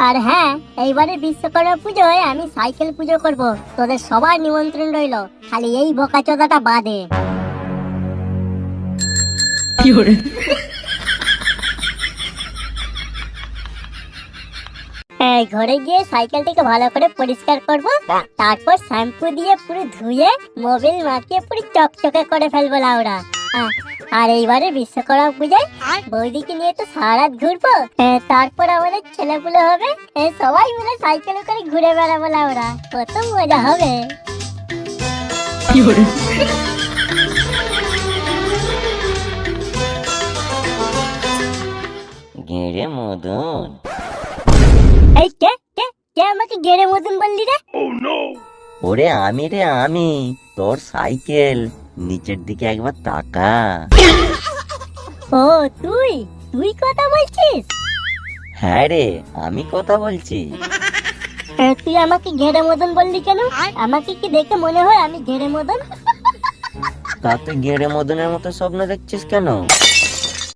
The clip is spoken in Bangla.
আর হ্যাঁ, এইবারে বিশ্বকর্মা পুজোয় আমি সাইকেল পুজো করব। তোদের সবার নিমন্ত্রণ রইলো, খালি এই বোকাচোদাটা বাদে। হ্যাঁ, ঘরে গিয়ে সাইকেলটাকে ভালো করে পরিষ্কার করব, তারপর শ্যাম্পু দিয়ে পুরো ধুয়ে মোবিল মাখিয়ে পুরো চকচকে করে ফেলবো লাউরা। আর এইবারে বিশ্বকর্মা পূজায় বৌদিকে নিয়ে তো সারা রাত ঘুরবো। তারপর আমাদের ছেলেপুলে হবে, সবাই মিলে সাইকেলে করে ঘুরে বেড়াবো লাউরা, কত মজা হবে। গেড়ে মদন, এই কে কে কে আমাকে গেড়ে মতন বললি রে? ওরে আমি রে আমি, তোর সাইকেল, নিচের দিকে একবার তাকা। ও তুই তুই কথা বলছিস? হ্যাঁ রে, আমি কথা বলছি। তুই আমাকে ঘেরে মদন বললি কেন? আমাকে কি দেখে মনে হয় আমি ঘেরে মদন? তা তুই গেড়ে মদনের মতো স্বপ্ন দেখছিস কেন?